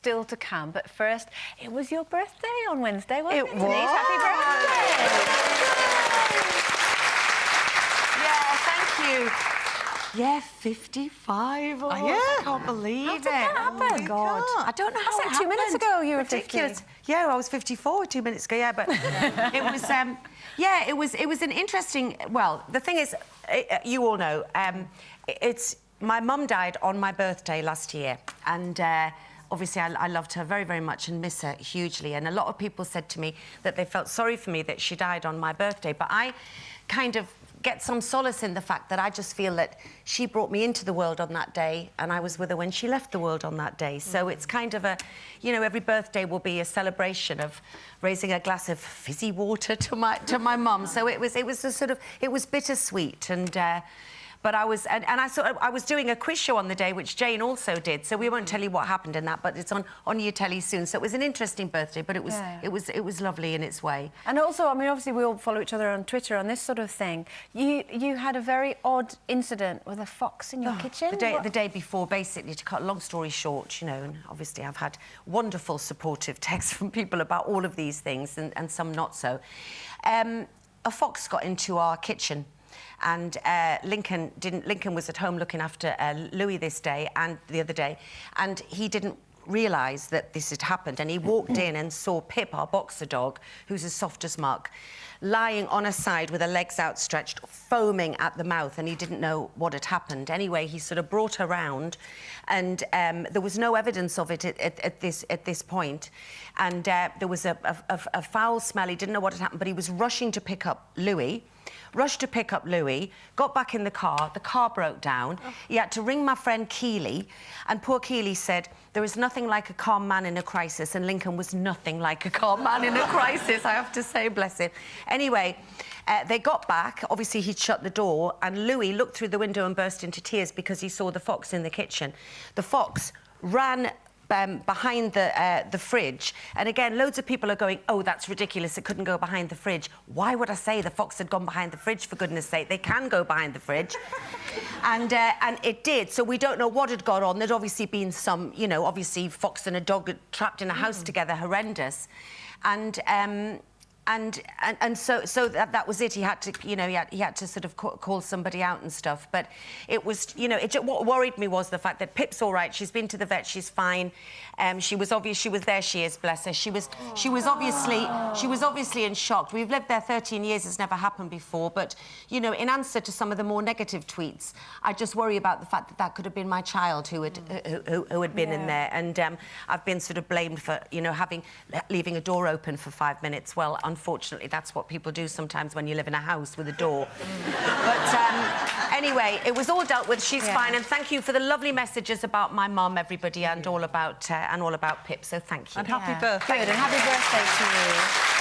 still to come. But first, it was your birthday on Wednesday, wasn't it? It was. Denise, happy birthday! Yeah, thank you. Yeah, 55. Oh, yeah. I can't believe How it. did that happen? Oh, my God. I don't know how it happened. 2 minutes ago you were Ridiculous. 50. Yeah, I was 54 2 minutes ago, yeah, but it was, yeah, it was an interesting... Well, the thing is, you all know, my mum died on my birthday last year, and... obviously, I loved her very, very much and miss her hugely. And a lot of people said to me that they felt sorry for me that she died on my birthday. But I kind of get some solace in the fact that I just feel that she brought me into the world on that day and I was with her when she left the world on that day. So it's kind of a, you know, every birthday will be a celebration of raising a glass of fizzy water to my mum. So it was a sort of, it was bittersweet. And but I was, and I was doing a quiz show on the day, which Jane also did. So we won't tell you what happened in that, but it's on your telly soon. So it was an interesting birthday, but it was lovely in its way. And also, I mean, obviously we all follow each other on Twitter on this sort of thing. You had a very odd incident with a fox in your kitchen. The day before, basically, to cut a long story short, you know, and obviously I've had wonderful supportive texts from people about all of these things, and some not so. A fox got into our kitchen. And Lincoln was at home looking after Louis this day and the other day, and he didn't realise that this had happened, and he walked in and saw Pip, our boxer dog, who's as soft as muck, lying on her side with her legs outstretched, foaming at the mouth, and he didn't know what had happened. Anyway, he sort of brought her round, and there was no evidence of it at this point, and there was a foul smell. He didn't know what had happened, but he was rushing to pick up Louis. Rushed to pick up Louis, got back in the car broke down. He had to ring my friend Keely, and poor Keely said, there is nothing like a calm man in a crisis, and Lincoln was nothing like a calm man in a crisis, I have to say, bless him. Anyway, they got back, obviously he'd shut the door, and Louis looked through the window and burst into tears because he saw the fox in the kitchen. The fox ran behind the fridge, and again loads of people are going, oh, that's ridiculous, it couldn't go behind the fridge. Why would I say the fox had gone behind the fridge, for goodness sake? They can go behind the fridge. And it did, so we don't know what had gone on. There'd obviously been some, you know, obviously fox and a dog trapped in a house together, horrendous. And so that was it. He had to, you know, he had to sort of call somebody out and stuff. But it was, you know, what worried me was the fact that Pip's all right. She's been to the vet. She's fine. She was there. She is, bless her. She was obviously in shock. We've lived there 13 years. It's never happened before. But you know, in answer to some of the more negative tweets, I just worry about the fact that that could have been my child who had been in there. And I've been sort of blamed for, you know, leaving a door open for 5 minutes. Well, unfortunately, that's what people do sometimes when you live in a house with a door. But anyway, it was all dealt with. She's fine, and thank you for the lovely messages about my mum, everybody, and all about Pip. So thank you. And happy birthday. Good, and happy birthday to you.